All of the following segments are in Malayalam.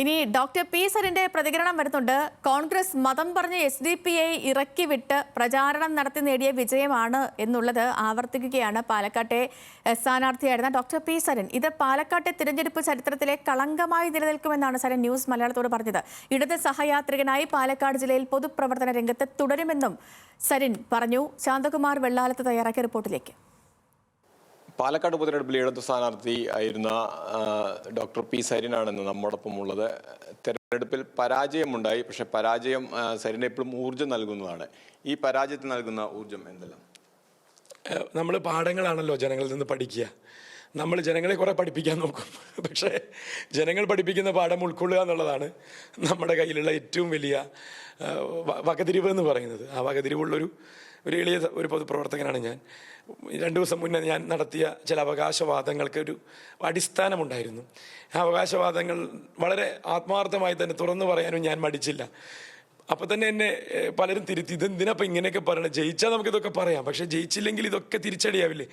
ഇനി ഡോക്ടർ പി സരിന്റെ പ്രതികരണം വരുന്നുണ്ട്. കോൺഗ്രസ് മതം പറഞ്ഞ് SDP-യെ ഇറക്കി വിട്ട് പ്രചാരണം നടത്തി നേടിയ വിജയമാണ് എന്നുള്ളത് ആവർത്തിക്കുകയാണ് പാലക്കാട്ടെ സ്ഥാനാർത്ഥിയായിരുന്ന ഡോക്ടർ പി സരൻ. ഇത് പാലക്കാട്ടെ തിരഞ്ഞെടുപ്പ് ചരിത്രത്തിലെ കളങ്കമായി നിലനിൽക്കുമെന്നാണ് സരൻ ന്യൂസ് മലയാളത്തോട് പറഞ്ഞത്. ഇടത് സഹയാത്രികനായി പാലക്കാട് ജില്ലയിൽ പൊതുപ്രവർത്തന രംഗത്ത് തുടരുമെന്നും സരിൻ പറഞ്ഞു. ശാന്തകുമാർ വെള്ളാലത്ത് തയ്യാറാക്കിയ റിപ്പോർട്ടിലേക്ക്. പാലക്കാട് ഉപതെരഞ്ഞെടുപ്പിൽ ഇടതു സ്ഥാനാർത്ഥി ആയിരുന്ന ഡോക്ടർ പി സരിനാണെന്ന് നമ്മോടൊപ്പം ഉള്ളത്. തെരഞ്ഞെടുപ്പിൽ പരാജയമുണ്ടായി, പക്ഷെ പരാജയം സരിന് എപ്പോഴും ഊർജ്ജം നൽകുന്നതാണ്. ഈ പരാജയത്തിൽ നൽകുന്ന ഊർജ്ജം എന്തെല്ലാം? നമ്മൾ പാഠങ്ങളാണല്ലോ ജനങ്ങളിൽ നിന്ന് പഠിക്കുക. നമ്മൾ ജനങ്ങളെ കുറെ പഠിപ്പിക്കാൻ നോക്കും, പക്ഷേ ജനങ്ങൾ പഠിപ്പിക്കുന്ന പാഠം ഉൾക്കൊള്ളുക എന്നുള്ളതാണ് നമ്മുടെ കയ്യിലുള്ള ഏറ്റവും വലിയ വകതിരിവ് എന്ന് പറയുന്നത്. ആ വകതിരിവുള്ളൊരു എളിയ ഒരു പൊതുപ്രവർത്തകനാണ് ഞാൻ. 2 ദിവസം മുന്നേ ഞാൻ നടത്തിയ ചില അവകാശവാദങ്ങൾക്ക് ഒരു അടിസ്ഥാനമുണ്ടായിരുന്നു. ആ അവകാശവാദങ്ങൾ വളരെ ആത്മാർത്ഥമായി തന്നെ തുറന്നു പറയാനും ഞാൻ മടിച്ചില്ല. അപ്പോൾ തന്നെ എന്നെ പലരും തിരുത്തി, ഇതെന്തിനപ്പം ഇങ്ങനെയൊക്കെ പറയണം, ജയിച്ചാൽ നമുക്കിതൊക്കെ പറയാം, പക്ഷെ ജയിച്ചില്ലെങ്കിൽ ഇതൊക്കെ തിരിച്ചടിയാവില്ലേ.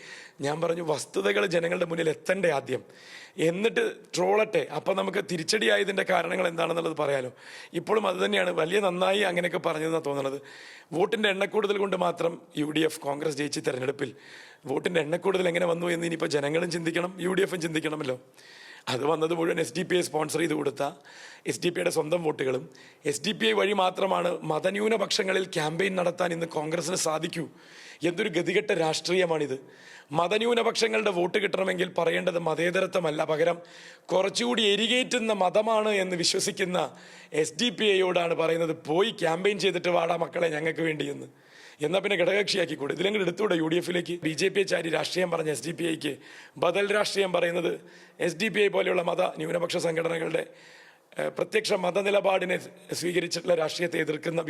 ഞാൻ പറഞ്ഞു, വസ്തുതകൾ ജനങ്ങളുടെ മുന്നിൽ എത്തണ്ടേ ആദ്യം, എന്നിട്ട് ട്രോളട്ടെ, അപ്പം നമുക്ക് തിരിച്ചടിയായതിൻ്റെ കാരണങ്ങൾ എന്താണെന്നുള്ളത് പറയാലോ. ഇപ്പോഴും അത് തന്നെയാണ്. വലിയ നന്നായി അങ്ങനെയൊക്കെ പറഞ്ഞതെന്നാണ് തോന്നുന്നത്. വോട്ടിൻ്റെ എണ്ണക്കൂടുതൽ കൊണ്ട് മാത്രം UDF കോൺഗ്രസ് ജയിച്ച തെരഞ്ഞെടുപ്പിൽ വോട്ടിൻ്റെ എണ്ണക്കൂടുതൽ എങ്ങനെ വന്നു എന്ന് ഇനിയിപ്പോൾ ജനങ്ങളും ചിന്തിക്കണം, UDF-ഉം ചിന്തിക്കണമല്ലോ. അത് വന്നത് മുഴുവൻ SDP-യെ സ്പോൺസർ ചെയ്ത് കൊടുത്ത SDP-യുടെ സ്വന്തം വോട്ടുകളും SDP-ഐ വഴി മാത്രമാണ് മതന്യൂനപക്ഷങ്ങളിൽ ക്യാമ്പയിൻ നടത്താൻ ഇന്ന് കോൺഗ്രസിന് സാധിക്കൂ. എന്തൊരു ഗതികെട്ട രാഷ്ട്രീയമാണിത്. മതന്യൂനപക്ഷങ്ങളുടെ വോട്ട് കിട്ടണമെങ്കിൽ പറയേണ്ടത് മതേതരത്വമല്ല, പകരം കുറച്ചുകൂടി എരികേറ്റുന്ന മതമാണ് എന്ന് വിശ്വസിക്കുന്ന SDP-യോടാണ് പറയുന്നത്, പോയി ക്യാമ്പയിൻ ചെയ്തിട്ട് വാടാ മക്കളെ ഞങ്ങൾക്ക് വേണ്ടി എന്ന്. എന്നാൽ പിന്നെ ഘടകകക്ഷിയാക്കിക്കൂടെ? ഇതിലെങ്കിലും എടുത്തുകൂടെ UDF-ലേക്ക്? BJP-യെ ചാരി രാഷ്ട്രീയം പറഞ്ഞ SDP-ക്ക് ബദൽ രാഷ്ട്രീയം പറയുന്നത് SDP-ഐ പോലെയുള്ള മത ന്യൂനപക്ഷ സംഘടനകളുടെ പ്രത്യക്ഷ മതനിലപാടിനെ സ്വീകരിച്ചിട്ടുള്ള രാഷ്ട്രീയത്തെ എതിർക്കുന്ന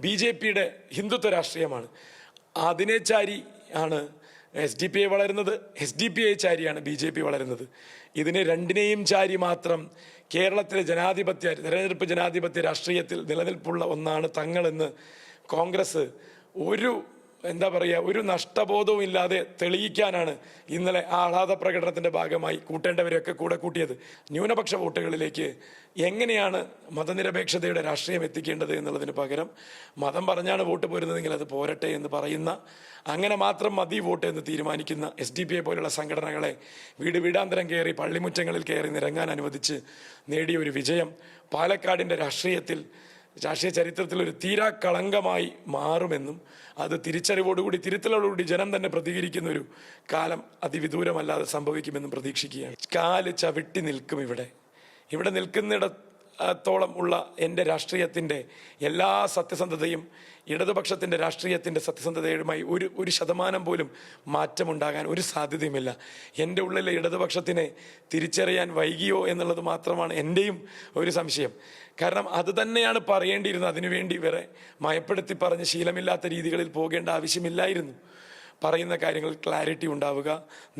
BJP-യുടെ ഹിന്ദുത്വ രാഷ്ട്രീയമാണ്. അതിനെ ചാരി ആണ് SDP-ഐ വളരുന്നത്, SDP-ഐ ചാരിയാണ് BJP വളരുന്നത്. ഇതിനെ രണ്ടിനെയും ചാരി മാത്രം കേരളത്തിലെ തെരഞ്ഞെടുപ്പ് ജനാധിപത്യ രാഷ്ട്രീയത്തിൽ നിലനിൽപ്പുള്ള ഒന്നാണ് തങ്ങളെന്ന് കോൺഗ്രസ് ഒരു നഷ്ടബോധവും ഇല്ലാതെ തെളിയിക്കാനാണ് ഇന്നലെ ആഹ്ലാദ പ്രകടനത്തിൻ്റെ ഭാഗമായി കൂട്ടേണ്ടവരെയൊക്കെ കൂടെ കൂട്ടിയത്. ന്യൂനപക്ഷ വോട്ടുകളിലേക്ക് എങ്ങനെയാണ് മതനിരപേക്ഷതയുടെ രാഷ്ട്രീയം എത്തിക്കേണ്ടത് എന്നുള്ളതിന് പകരം മതം പറഞ്ഞാണ് വോട്ട് പോരുന്നതെങ്കിൽ അത് പോരട്ടെ എന്ന് പറയുന്ന, അങ്ങനെ മാത്രം മതി വോട്ട് എന്ന് തീരുമാനിക്കുന്ന SDP-യെ പോലുള്ള സംഘടനകളെ വീടാന്തരം കയറി പള്ളിമുറ്റങ്ങളിൽ കയറി നിരങ്ങാൻ അനുവദിച്ച് നേടിയ ഒരു വിജയം പാലക്കാടിൻ്റെ രാഷ്ട്രീയ ചരിത്രത്തിൽ ഒരു തീരാ കളങ്കമായി മാറുമെന്നും അത് തിരിച്ചറിവോടുകൂടി തിരുത്തലോടുകൂടി ജനം തന്നെ പ്രതികരിക്കുന്ന ഒരു കാലം അതിവിദൂരമല്ലാതെ സംഭവിക്കുമെന്നും പ്രതീക്ഷിക്കുകയാണ്. കാല് ചവിട്ടി നിൽക്കും ഇവിടെ നിൽക്കുന്നിടത്തോളം ഉള്ള എൻ്റെ രാഷ്ട്രീയത്തിൻ്റെ എല്ലാ സത്യസന്ധതയും ഇടതുപക്ഷത്തിൻ്റെ രാഷ്ട്രീയത്തിൻ്റെ സത്യസന്ധതയുമായി ഒരു ശതമാനം പോലും മാറ്റമുണ്ടാകാൻ ഒരു സാധ്യതയുമില്ല. എൻ്റെ ഉള്ളിലെ ഇടതുപക്ഷത്തിനെ തിരിച്ചറിയാൻ വൈകിയോ എന്നുള്ളത് മാത്രമാണ് എൻ്റെയും ഒരു സംശയം. കാരണം അത് തന്നെയാണ് പറയേണ്ടിയിരുന്നത്. അതിനുവേണ്ടി വേറെ മയപ്പെടുത്തി പറഞ്ഞ് ശീലമില്ലാത്ത രീതികളിൽ പോകേണ്ട ആവശ്യമില്ലായിരുന്നു. പറയുന്ന കാര്യങ്ങൾ ക്ലാരിറ്റി ഉണ്ടാവുക,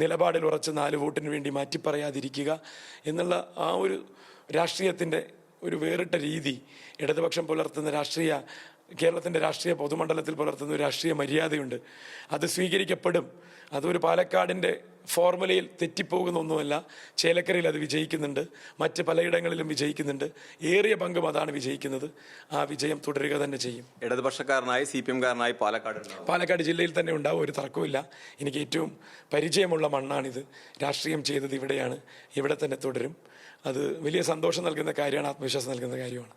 നിലപാടിൽ ഉറച്ച് 4 വോട്ടിന് വേണ്ടി മാറ്റി പറയാതിരിക്കുക എന്നുള്ള ആ ഒരു രാഷ്ട്രീയത്തിൻ്റെ ഒരു വേറിട്ട രീതി ഇടതുപക്ഷം പുലർത്തുന്ന കേരളത്തിൻ്റെ രാഷ്ട്രീയ പൊതുമണ്ഡലത്തിൽ പുലർത്തുന്ന ഒരു രാഷ്ട്രീയ മര്യാദയുണ്ട്. അത് സ്വീകരിക്കപ്പെടും. അതൊരു പാലക്കാടിൻ്റെ ഫോർമുലയിൽ തെറ്റിപ്പോകുന്ന ഒന്നുമല്ല. ചേലക്കരയിൽ അത് വിജയിക്കുന്നുണ്ട്, മറ്റ് പലയിടങ്ങളിലും വിജയിക്കുന്നുണ്ട്. ഏറിയ പങ്കും അതാണ് വിജയിക്കുന്നത്. ആ വിജയം തുടരുക തന്നെ ചെയ്യും. ഇടതുപക്ഷക്കാരനായി CPM-കാരനായി പാലക്കാട് ജില്ലയിൽ തന്നെ ഉണ്ടാവും, ഒരു തർക്കമില്ല. എനിക്ക് ഏറ്റവും പരിചയമുള്ള മണ്ണാണിത്. രാഷ്ട്രീയം ചെയ്തത് ഇവിടെയാണ്, ഇവിടെ തന്നെ തുടരും. അത് വലിയ സന്തോഷം നൽകുന്ന കാര്യമാണ്, ആത്മവിശ്വാസം നൽകുന്ന കാര്യമാണ്.